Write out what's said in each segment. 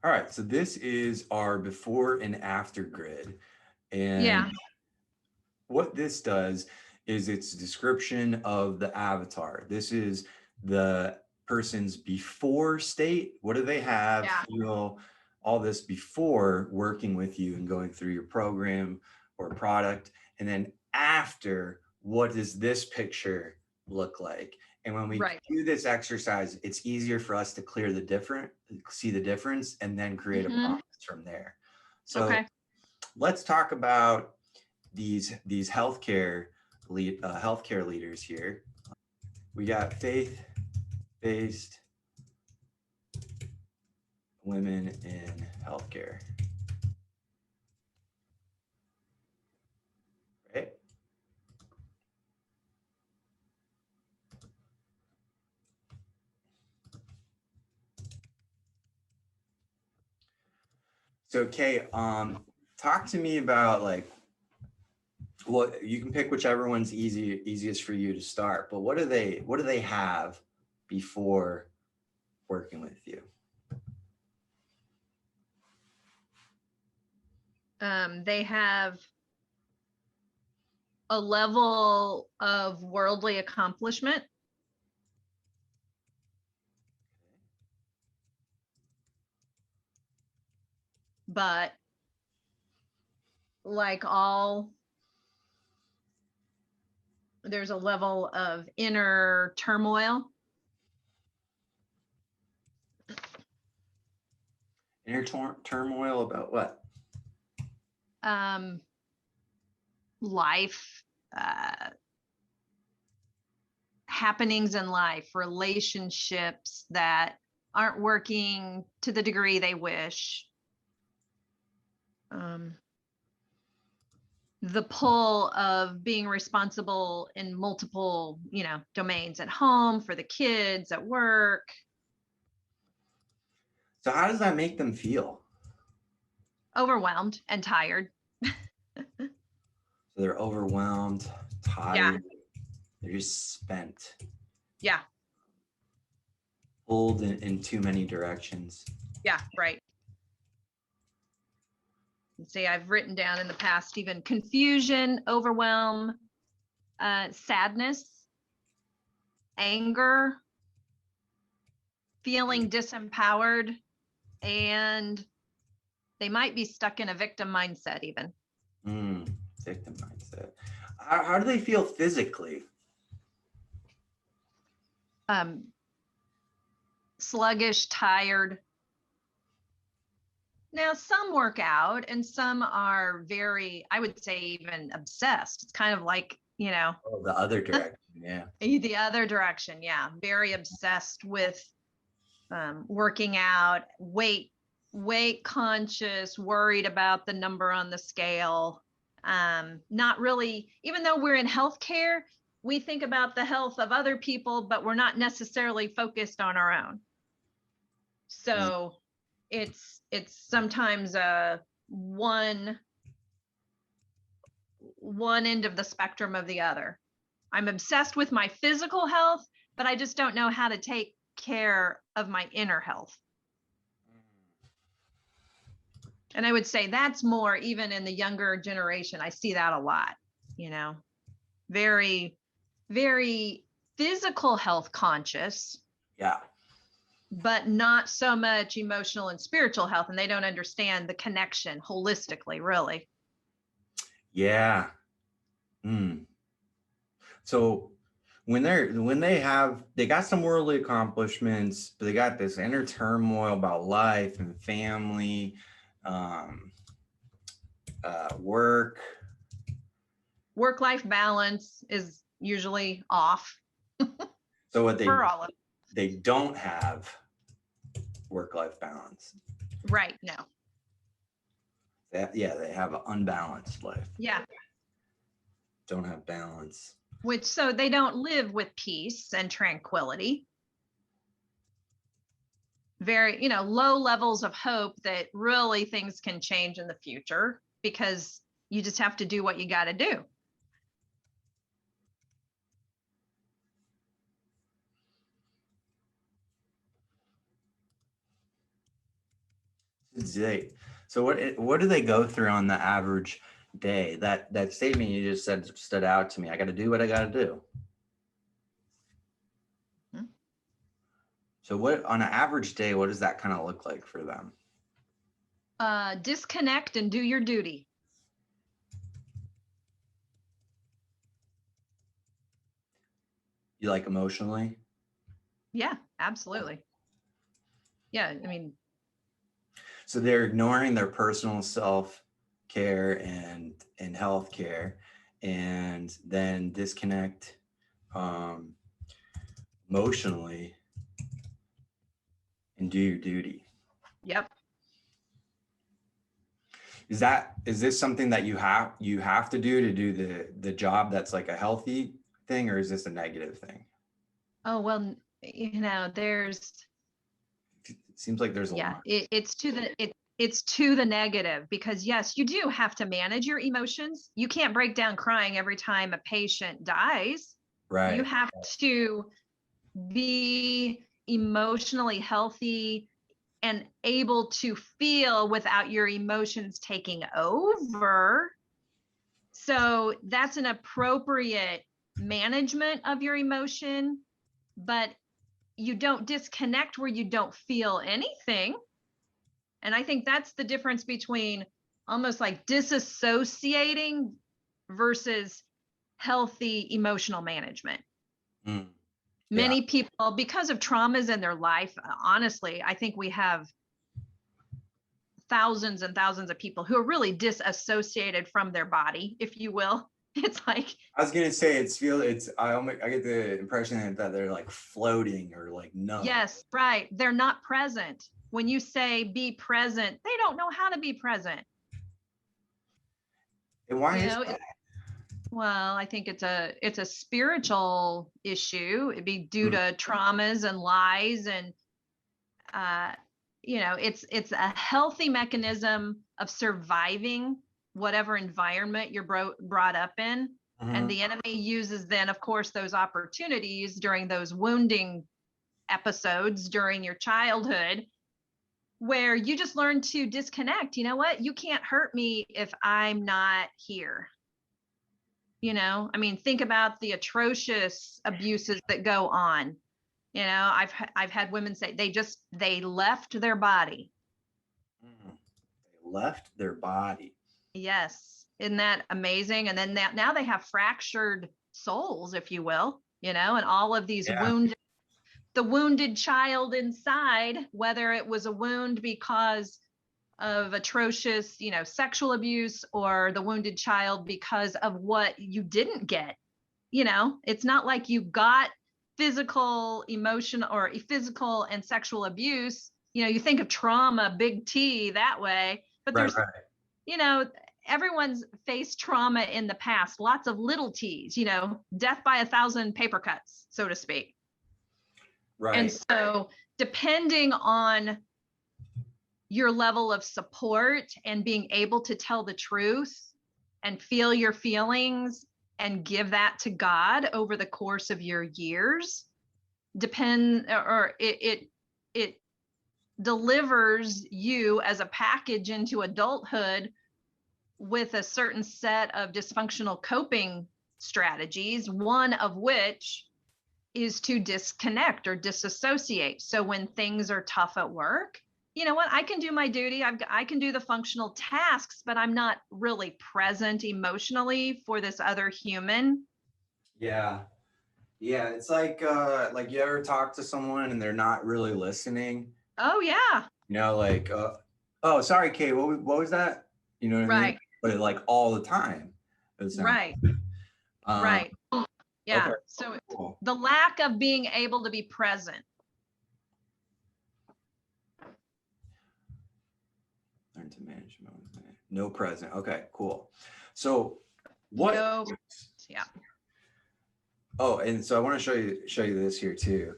All right, so this is our before and after grid. And Yeah. what this does is it's a description of the avatar. This is the person's before state. What do they have, Yeah. feel, all this before working with you and going through your program or product. And then after, what does this picture look like? And when we Right. do this exercise, it's easier for us to see the difference, and then create a Hmm. promise from there. So Okay. let's talk about these healthcare leaders here. We got faith-based women in healthcare, right? So, Kay, talk to me about like, well, you can pick whichever one's easiest for you to start. But what do they have before working with you? They have a level of worldly accomplishment, but like all, there's a level of inner turmoil. Inner turmoil about what? Um, Life, uh, happenings in life, relationships that aren't working to the degree they wish. Um, the pull of being responsible in multiple, domains at home, for the kids, at work. So how does that make them feel? Overwhelmed and tired. So they're overwhelmed, Yeah. tired, they're just spent, Yeah. pulled in too many directions. Yeah. Right. See, I've written down in the past even confusion, overwhelm, sadness, anger, feeling disempowered, and they might be stuck in a victim mindset even. Mm, victim mindset. How do they feel physically? um, Sluggish, tired. Now, some work out and some are very, I would say, even obsessed. It's kind of like, Oh, the other direction. Yeah. the other direction. Yeah. Very obsessed with working out, weight conscious, worried about the number on the scale. Not really, even though we're in healthcare, we think about the health of other people, but we're not necessarily focused on our own. Mm. So it's sometimes a one end of the spectrum of the other. I'm obsessed with my physical health, but I just don't know how to take care of my inner health. And I would say that's more even in the younger generation. I see that a lot, you know, very, very physical health conscious, Yeah. but not so much emotional and spiritual health. And they don't understand the connection holistically, really. Yeah. Mm. So they got some worldly accomplishments, but they got this inner turmoil about life and family, um, work. Work life balance is usually off So what for all of they don't have work life balance. right. No. Yeah, they have an unbalanced life. Yeah. Don't have balance. Which so they don't live with peace and tranquility. Very, low levels of hope that really things can change in the future because you just have to do what you got to do. Day. So what do they go through on the average day? That statement you just said stood out to me. I got to do what I got to do. Hmm. So what on an average day, what does that kind of look like for them? Disconnect and do your duty. You like emotionally? Yeah, absolutely. Yeah, I mean, So they're ignoring their personal self care and health care, and then disconnect um, emotionally and do your duty. yep. Is this something that you have to do the job that's like a healthy thing, or is this a negative thing? Oh, well, there's, It seems like there's a yeah, lot. it's to the negative, because yes, you do have to manage your emotions. You can't break down crying every time a patient dies. You Right. have to be emotionally healthy and able to feel without your emotions taking over. So that's an appropriate management of your emotion, but you don't disconnect where you don't feel anything. And I think that's the difference between almost like disassociating versus healthy emotional management. Mm, yeah. Many people, because of traumas in their life, honestly, I think we have thousands and thousands of people who are really disassociated from their body, if you will. It's like, I was gonna say I get the impression that they're like floating or like numb. yes, right. They're not present. When you say be present, they don't know how to be present. And why You is know, that? well, I think it's a spiritual issue. It'd be due Mm, to traumas and lies, and uh, it's a healthy mechanism of surviving whatever environment you're brought up in. And mhm. the enemy uses then, of course, those opportunities during those wounding episodes during your childhood, where you just learn to disconnect. You know what? You can't hurt me if I'm not here. I mean, think about the atrocious abuses that go on. I've had women say they left their body. Mm. They left their body. Yes. Isn't that amazing? And then now they have fractured souls, if you will, and all of these Yeah. the wounded child inside, whether it was a wound because of atrocious, sexual abuse, or the wounded child because of what you didn't get. It's not like you got physical, emotional, or physical and sexual abuse. You think of trauma, big T, that way, but Right, there's, right. you know, everyone's faced trauma in the past, lots of little T's, death by 1,000 paper cuts, so to speak. And Right. so, depending on your level of support and being able to tell the truth and feel your feelings and give that to God over the course of your years, it delivers you as a package into adulthood with a certain set of dysfunctional coping strategies, one of which is to disconnect or disassociate. So when things are tough at work, you know what? I can do my duty. I can do the functional tasks, but I'm not really present emotionally for this other human. Yeah. Yeah. It's like you ever talk to someone and they're not really listening, Oh, yeah. like, oh, sorry, Kate, what was that? You know what I mean? Right. But like all the time, it sounds Right. like. Um, Right. okay, Yeah. So cool. the lack of being able to be present. Learn to manage emotions. No present. Okay, cool. So what No. Yeah. Oh, and so I want to show you this here too.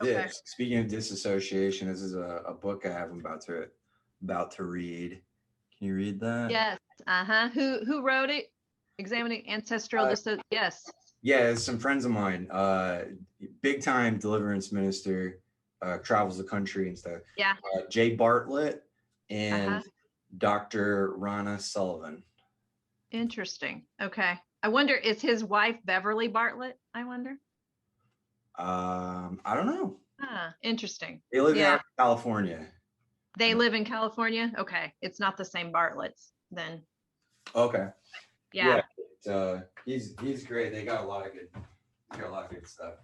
Okay. This, speaking of disassociation, this is a book I have about to read. Can you read that? Yes. Uh-huh. Who wrote it? Examining ancestral Uh, yes. yeah, it's some friends of mine, big time deliverance minister. travels the country and stuff. Yeah. Jay Bartlett and Uh-huh. Dr. Rana Sullivan. Interesting. Okay. I wonder, is his wife Beverly Bartlett? I wonder. I don't know. Interesting. They live out Yeah. in California. They live in California. Okay. It's not the same Bartletts then. Okay. Yeah. He's great. They got a lot of good stuff.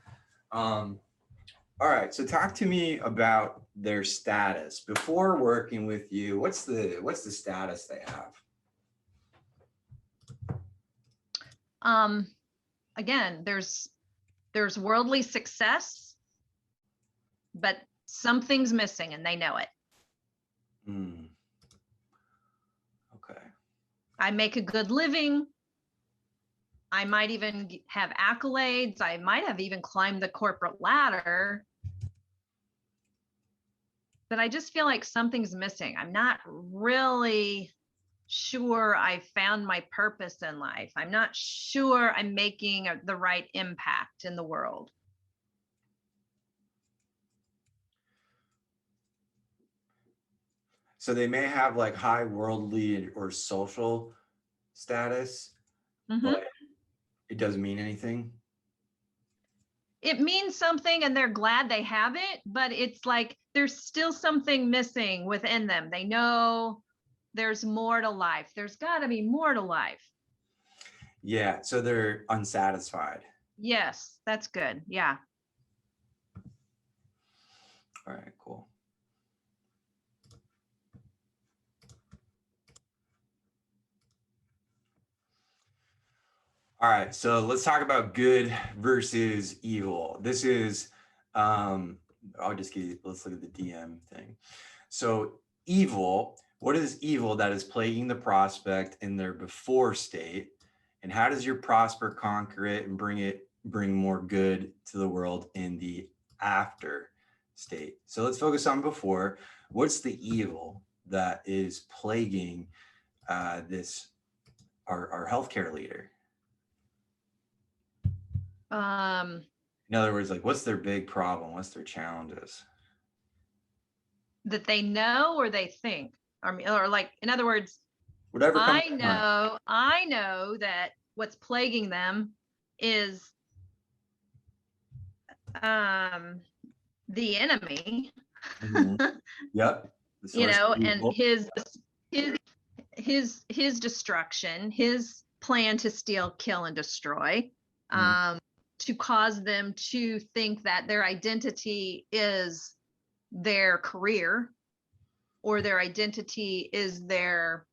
All right. So talk to me about their status before working with you. What's the status they have? Again, there's worldly success, but something's missing and they know it. Okay. I make a good living. I might even have accolades. I might have even climbed the corporate ladder. But I just feel like something's missing. I'm not really sure I found my purpose in life. I'm not sure I'm making the right impact in the world. So they may have like high worldly or social status, but it doesn't mean anything. It means something and they're glad they have it, but it's like there's still something missing within them. They know there's more to life. There's got to be more to life. Yeah, so they're unsatisfied. Yes, that's good. Yeah. All right, cool. All right, so let's talk about good versus evil. This is, let's look at the DM thing. So evil, what is evil that is plaguing the prospect in their before state? And how does your prosper conquer it and bring more good to the world in the after state? So let's focus on before. What's the evil that is plaguing our healthcare leader? In other words, like, what's their big problem? What's their challenges? That they know or they think, or like, in other words, Whatever comes I to mind. know that what's plaguing them is the enemy. Yep. You know, and his destruction, his plan to steal, kill, and destroy, to cause them to think that their identity is their career or their identity is their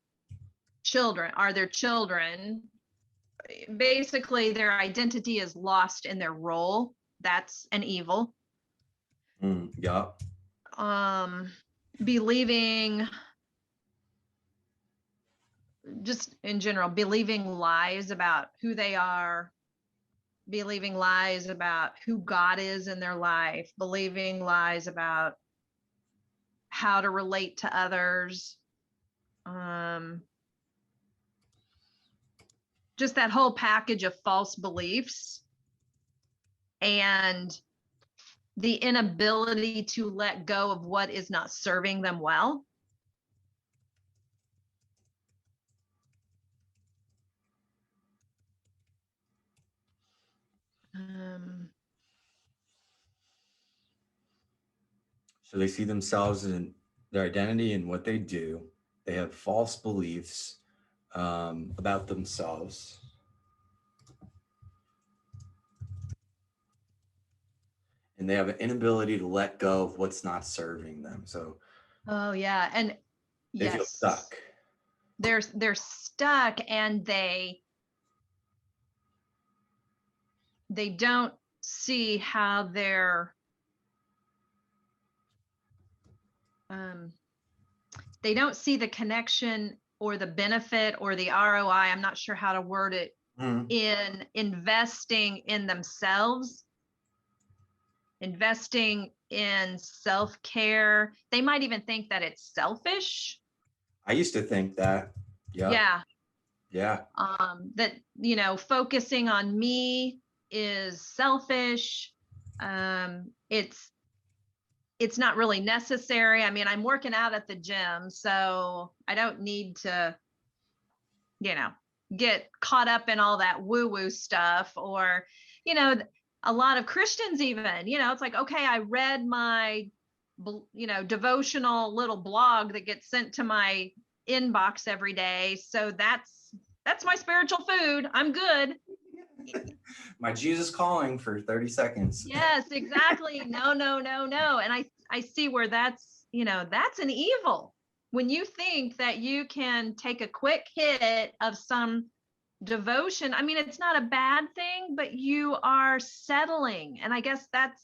children, are their children. Basically, their identity is lost in their role. That's an evil. Yep. Believing, just in general, believing lies about who they are, believing lies about who God is in their life, believing lies about how to relate to others. Just that whole package of false beliefs and the inability to let go of what is not serving them well. So they see themselves in their identity and what they do. They have false beliefs about themselves. And they have an inability to let go of what's not serving them. So oh yeah, and they feel stuck. They're stuck, and they don't see how they don't see the connection or the benefit or the ROI. I'm not sure how to word it, in investing in themselves, investing in self-care. They might even think that it's selfish. I used to think that. Yeah. That, Focusing on me is selfish. It's it's not really necessary. I mean, I'm working out at the gym, so I don't need to, you know, get caught up in all that woo woo stuff. Or, you know, a lot of Christians even, you know, it's like, okay, I read my, you know, devotional little blog that gets sent to my inbox every day. So that's my spiritual food. I'm good. My Jesus calling for 30 seconds. Yes, exactly. No, no, no, no. And I see where that's, you know, that's an evil. When you think that you can take a quick hit of some devotion, I mean, it's not a bad thing, but you are settling. And I guess that's,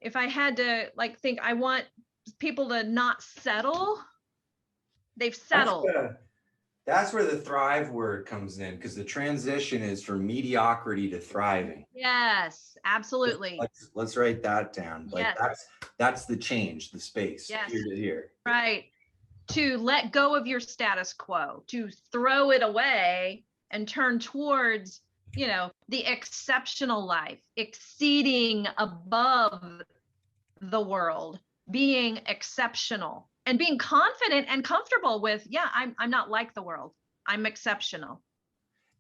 if I had to like think, I want people to not settle, they've That's settled. that's where the thrive word comes in, because the transition is from mediocrity to thriving. Yes, absolutely. Let's write that down. Like Yes, that's the change, the space yes, here to here. right. To let go of your status quo, to throw it away and turn towards, you know, the exceptional life, exceeding above the world, being exceptional and being confident and comfortable with, yeah, I'm not like the world. I'm exceptional.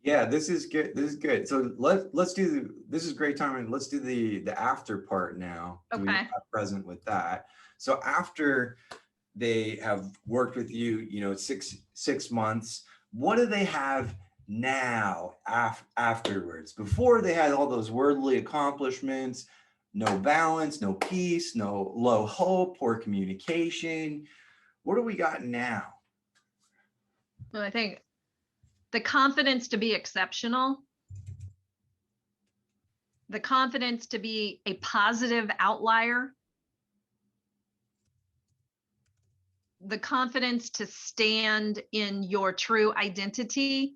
Yeah, this is good. This is good. So let's do this is great timing. Let's do the after part now. So we Okay. have present with that. So after they have worked with you, you know, six months, what do they have now afterwards? Before they had all those worldly accomplishments, no balance, no peace, no low hope, poor communication. What do we got now? Well, I think the confidence to be exceptional, the confidence to be a positive outlier, the confidence to stand in your true identity,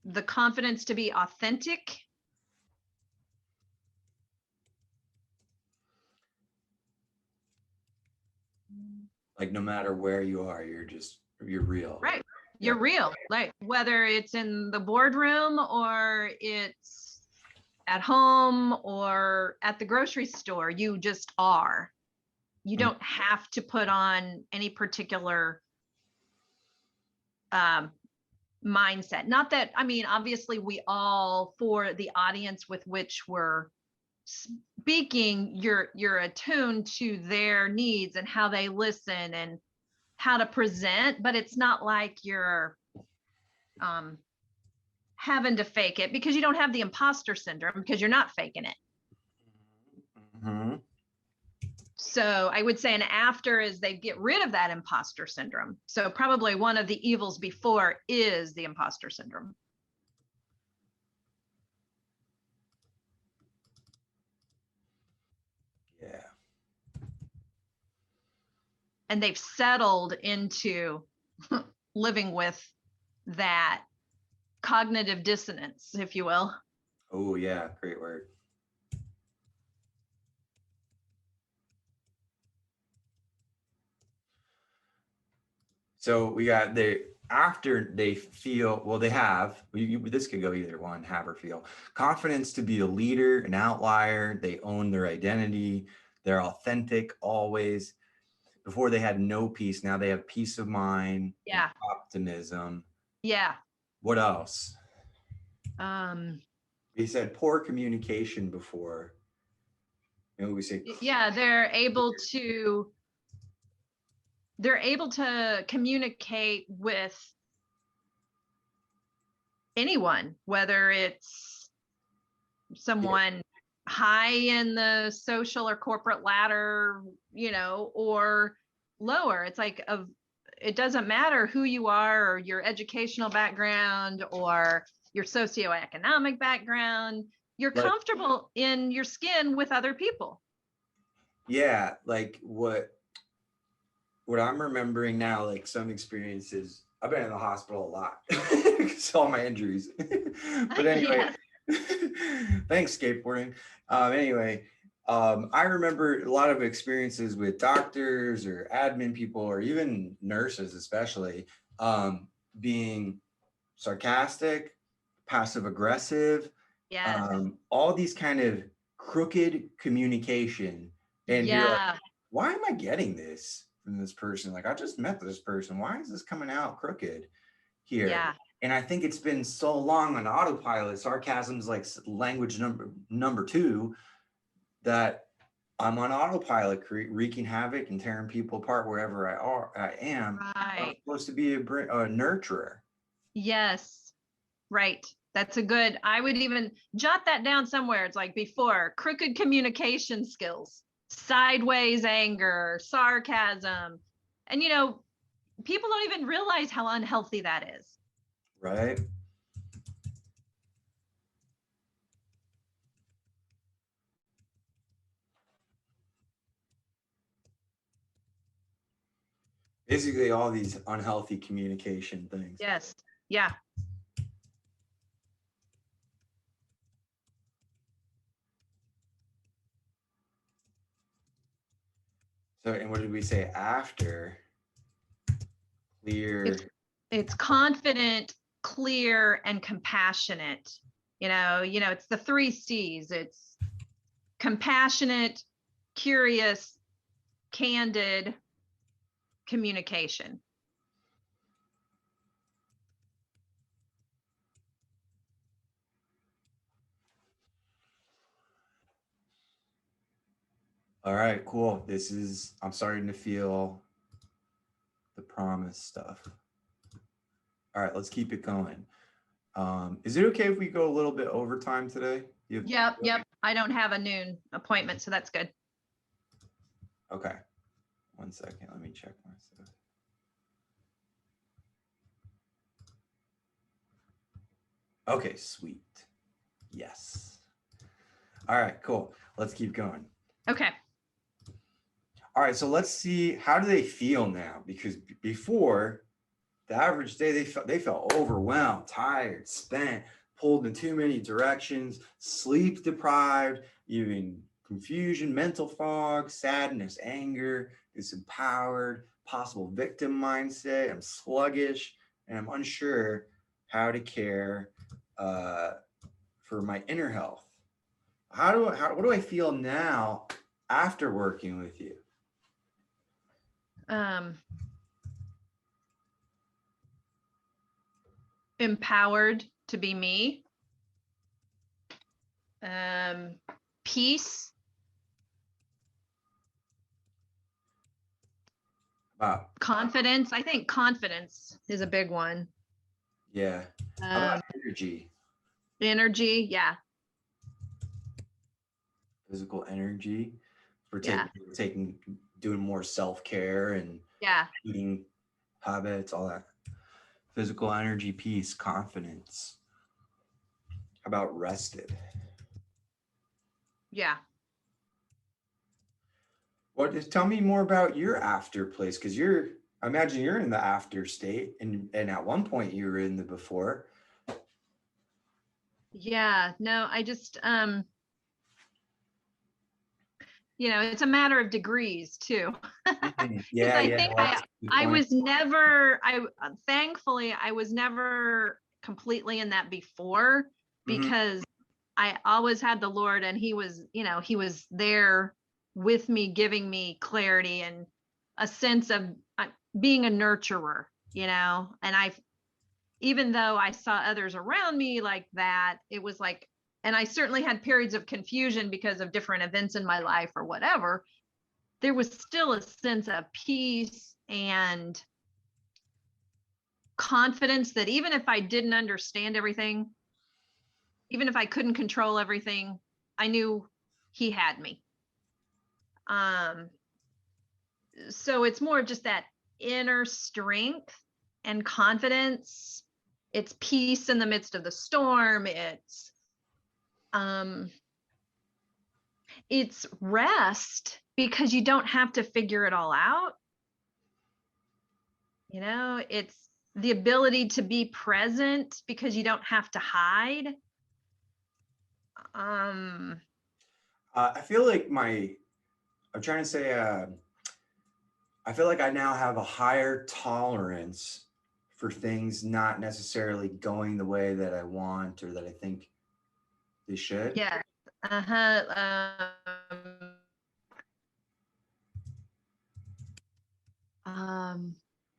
the confidence to be authentic. Like no matter where you are, you're real. Right. You're real. Like whether it's in the boardroom or it's at home or at the grocery store, you just are. You don't have to put on any particular mindset. Not that, I mean, obviously we all, for the audience with which we're speaking, you're attuned to their needs and how they listen and how to present, but it's not like you're having to fake it, because you don't have the imposter syndrome because you're not faking it. Mm-hmm. So I would say an after is they get rid of that imposter syndrome. So probably one of the evils before is the imposter syndrome. Yeah. And they've settled into living with that cognitive dissonance, if you will. Oh yeah, great word. So we got after they feel, well, they have, this could go either one, have or feel, confidence to be a leader, an outlier. They own their identity. They're authentic always. Before they had no peace. Now they have peace of mind. Yeah. Optimism. Yeah. What else? We said poor communication before. Maybe we say, yeah, they're able to communicate with anyone, whether it's someone high in the social or corporate ladder, you know, or lower. It's like it doesn't matter who you are or your educational background or your socioeconomic background. You're comfortable in your skin with other people. Yeah, like what I'm remembering now, like some experiences, I've been in the hospital a lot because all my injuries. But anyway, thanks skateboarding. Anyway, I remember a lot of experiences with doctors or admin people or even nurses, especially being sarcastic, passive aggressive, Yes. all these kind of crooked communication, and you're like, Yeah. why am I getting this from this person? Like, I just met this person. Why is this coming out crooked here? Yeah. And I think it's been so long on autopilot. Sarcasm's like language number two, that I'm on autopilot, wreaking havoc and tearing people apart wherever I am. I'm Right. supposed to be a nurturer. Yes. Right. That's a good, I would even jot that down somewhere. It's like before, crooked communication skills, sideways anger, sarcasm. And, people don't even realize how unhealthy that is. Right. Basically, all these unhealthy communication things. Yes. Yeah. So, and what did we say after? Clear. It's confident, clear, and compassionate. It's the 3 C's. It's compassionate, curious, candid communication. All right, cool. I'm starting to feel the promise stuff. All right, let's keep it going. Is it okay if we go a little bit overtime today? Yep. I don't have a noon appointment, so that's good. Okay. 1 second. Let me check my stuff. Okay, sweet. Yes. All right, cool. Let's keep going. Okay. All right, so let's see, how do they feel now? Because before, the average day, they felt overwhelmed, tired, spent, pulled in too many directions, sleep deprived, even confusion, mental fog, sadness, anger, disempowered, possible victim mindset. I'm sluggish, and I'm unsure how to care for my inner health. What do I feel now after working with you? Empowered to be me. Peace. Wow. Confidence. I think confidence is a big one. Yeah. How about energy? Energy. Yeah. Physical energy. We're Yeah. doing more self-care and Yeah. eating habits, all that. Physical energy, peace, confidence. How about rested? Yeah. Tell me more about your after place, because I imagine you're in the after state, and at one point you were in the before. Yeah. No, I just it's a matter of degrees too. Yeah, I yeah. think Well, I was never, thankfully, I was never completely in that before, because I always had the Lord, and he was there with me, giving me clarity and a sense of being a nurturer, and even though I saw others around me like that, it was like, and I certainly had periods of confusion because of different events in my life or whatever, there was still a sense of peace and confidence that even if I didn't understand everything, even if I couldn't control everything, I knew he had me. So it's more of just that inner strength and confidence. It's peace in the midst of the storm. It's rest because you don't have to figure it all out. It's the ability to be present because you don't have to hide. I feel like I'm trying to say, I feel like I now have a higher tolerance for things not necessarily going the way that I want or that I think they should. Yeah, Uh-huh. Um,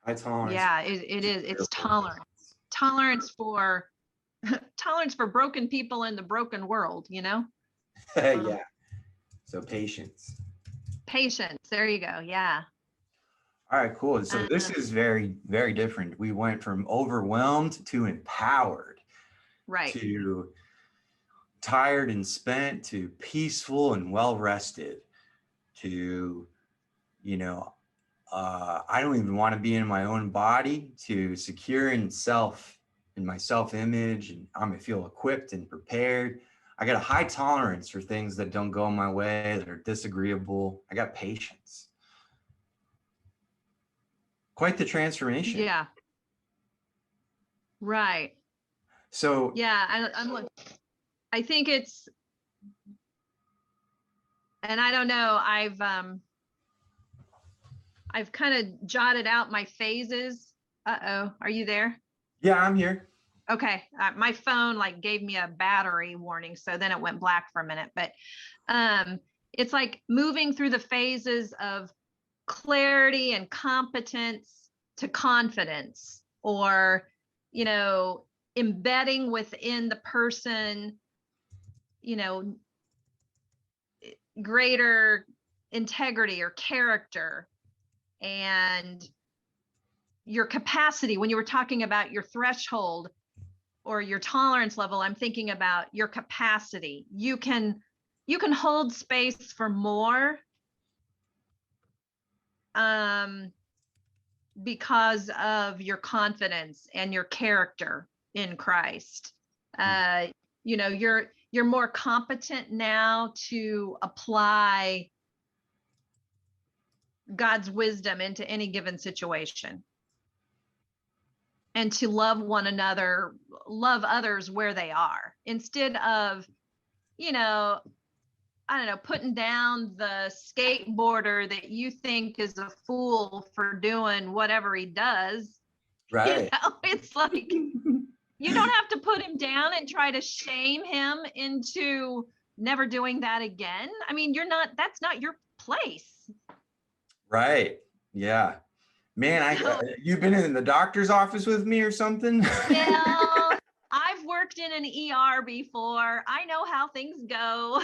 High tolerance. yeah, it is. It's tolerance. Tolerance for tolerance for broken people in the broken world, you know? Yeah. So patience. Patience. There you go. Yeah. All right, cool. So this Uh, is very, very different. We went from overwhelmed to empowered right. to tired and spent to peaceful and well rested to, you know, I don't even want to be in my own body to secure in self in my self image. And I'm gonna feel equipped and prepared. I got a high tolerance for things that don't go my way, that are disagreeable. I got patience. Quite the transformation. Yeah. Right. So, Yeah. I think it's, and I don't know, I've kind of jotted out my phases. Uh-oh. Are you there? yeah, I'm here. Okay. My phone like gave me a battery warning. So then it went black for a minute, but um, it's like moving through the phases of clarity and competence to confidence, or, you know, embedding within the person, you know, greater integrity or character, and your capacity. When you were talking about your threshold or your tolerance level, I'm thinking about your capacity. You can hold space for more, um, because of your confidence and your character in Christ. Uh, you know, you're more competent now to apply God's wisdom into any given situation, and to love one another, love others where they are, instead of, you know, I don't know, putting down the skateboarder that you think is a fool for doing whatever he does. You Right. know, it's like, you don't have to put him down and try to shame him into never doing that again. I mean, that's not your place. Right. Yeah. Man, So, you've been in the doctor's office with me or something? well, I've worked in an ER before. I know how things go.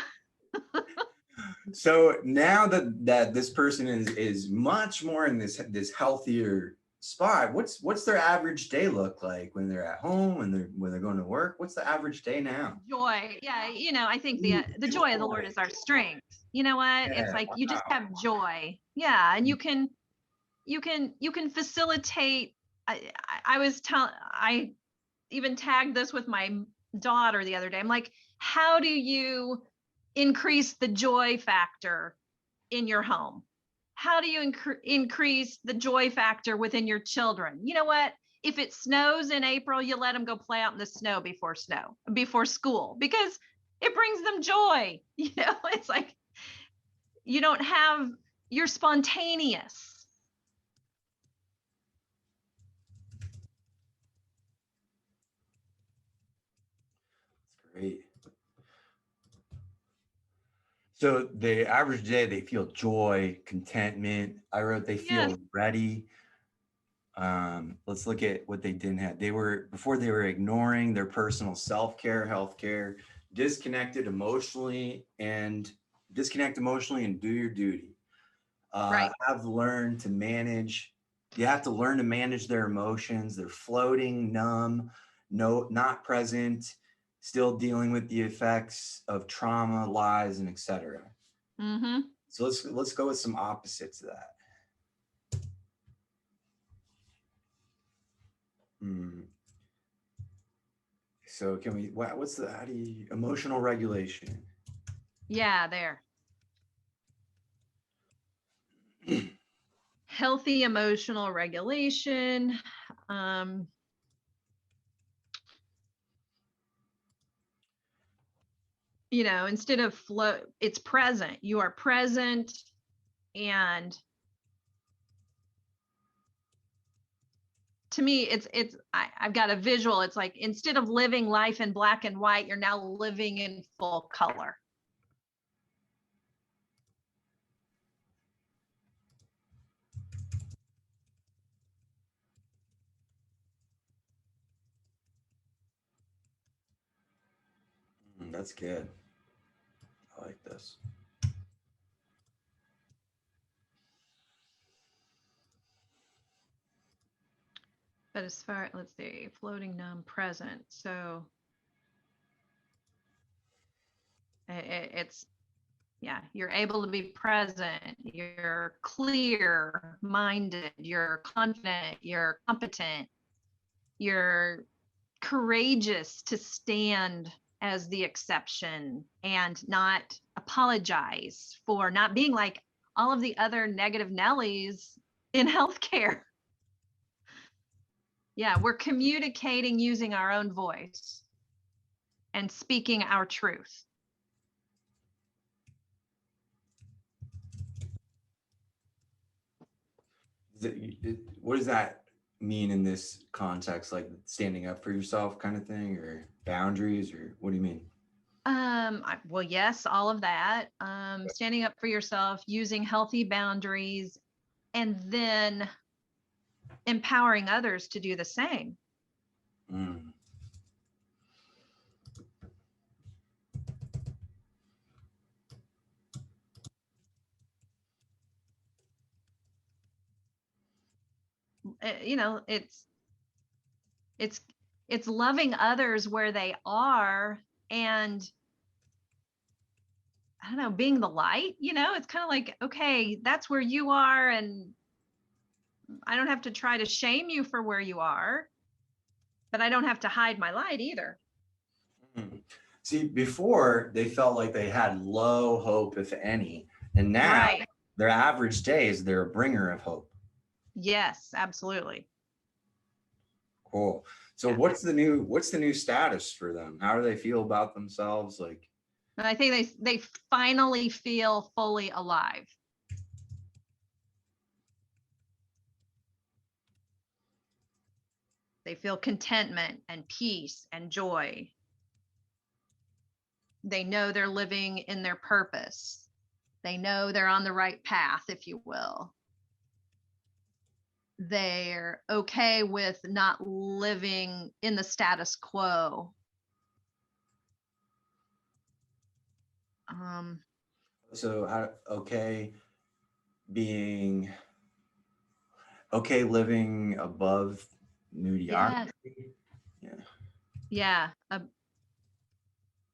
So now that this person is much more in this healthier spot, what's their average day look like when they're at home, when they're going to work? What's the average day now? Joy. Yeah, you know, I think the joy of the Lord is our strength. You know what? It's Yeah. like you just have joy. Yeah, and you can facilitate. I was telling, I even tagged this with my daughter the other day. I'm like, how do you increase the joy factor in your home? How do you increase the joy factor within your children? You know what? If it snows in April, you let them go play out in the snow before school, because it brings them joy. You know, it's like you don't have, you're spontaneous. That's great. So the average day, they feel joy, contentment. I wrote they Yes. feel ready. Let's look at what they didn't have. They were ignoring their personal self-care, healthcare, disconnected emotionally, and disconnect emotionally and do your duty. Right. Have learned to manage. You have to learn to manage their emotions. They're floating, numb, no, not present, still dealing with the effects of trauma, lies, and etc. Mm-hmm. So let's go with some opposites of that. Hmm. So can we? What's the? How do you emotional regulation? Yeah, there. Healthy emotional regulation. Um, you know, instead of flow, it's present. You are present, and to me, I've got a visual. It's like, instead of living life in black and white, you're now living in full color. That's good. I like this. But as far, let's see, floating non-present. So it's, yeah, you're able to be present, you're clear minded, you're confident, you're competent, you're courageous to stand as the exception and not apologize for not being like all of the other negative Nellies in healthcare. Yeah, we're communicating using our own voice and speaking our truth. What does that mean in this context? Like standing up for yourself kind of thing, or boundaries, or what do you mean? Well, yes, all of that. Standing up for yourself, using healthy boundaries, and then empowering others to do the same. Mm. You know, it's it's loving others where they are, and I don't know, being the light, you know, it's kind of like, okay, that's where you are, and I don't have to try to shame you for where you are, but I don't have to hide my light either. Mm. See, before they felt like they had low hope, if any, and now Right. their average day is they're a bringer of hope. Yes, absolutely. Cool. So Yeah. what's the new status for them? How do they feel about themselves? Like, And I think they finally feel fully alive. They feel contentment and peace and joy. They know they're living in their purpose. They know they're on the right path, if you will. They're okay with not living in the status quo. so okay, being okay, living above Yeah, mediocrity. Yeah. yeah,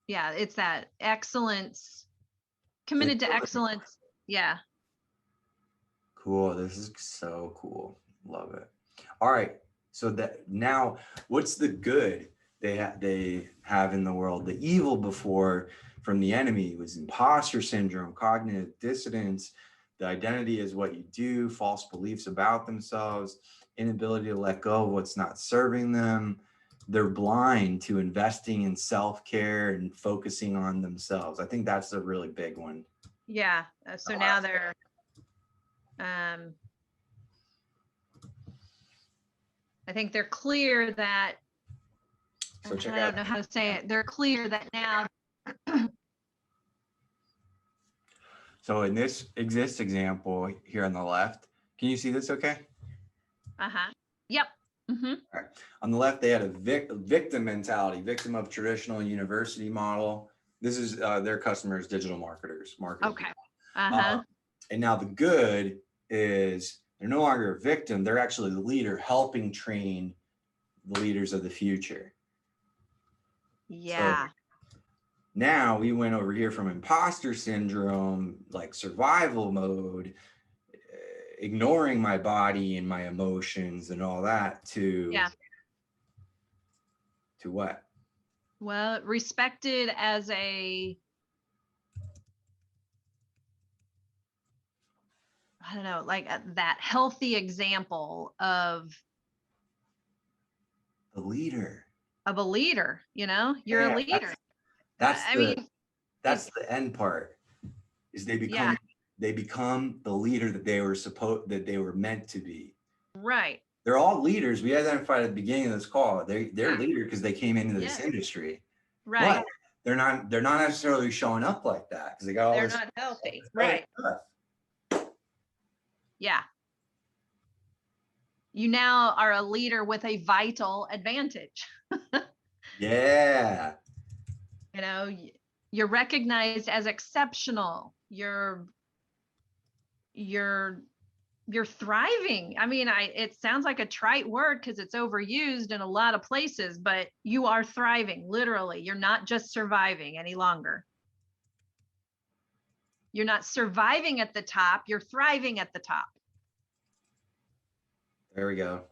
yeah. It's that excellence, So they committed to excellence. Yeah. cool. This is so cool. Love it. All right. So that now, what's the good they have in the world? The evil before from the enemy was imposter syndrome, cognitive dissonance. The identity is what you do, false beliefs about themselves, inability to let go of what's not serving them. They're blind to investing in self-care and focusing on themselves. I think that's a really big one. Yeah. So now they're, I think they're clear that, So check I out. don't know how to say it. They're clear that now. So in this example here on the left, can you see this okay? Yep. Mm-hmm. All right. On the left, they had a victim mentality, victim of traditional university model. This is their customers, digital marketers. Okay. Uh-huh. And now the good is they're no longer a victim. They're actually the leader helping train the leaders of the future. Yeah. So now we went over here from imposter syndrome, like survival mode, ignoring my body and my emotions and all that to what? Well, respected as a, I don't know, like that healthy example of The leader. Of a leader, you know, you're a leader. That's I the mean, that's the end part. Is they become the leader that they were meant to be. Right. They're all leaders. We identified at the beginning of this call. They're leader because they came into this industry. Right. But they're not necessarily showing up like that because they got all They're this. not healthy. Right. Stuff. Yeah. You now are a leader with a vital advantage. Yeah. You know, you're recognized as exceptional. You're you're thriving. I mean, it sounds like a trite word because it's overused in a lot of places, but you are thriving, literally. You're not just surviving any longer. You're not surviving at the top, you're thriving at the top. There we go.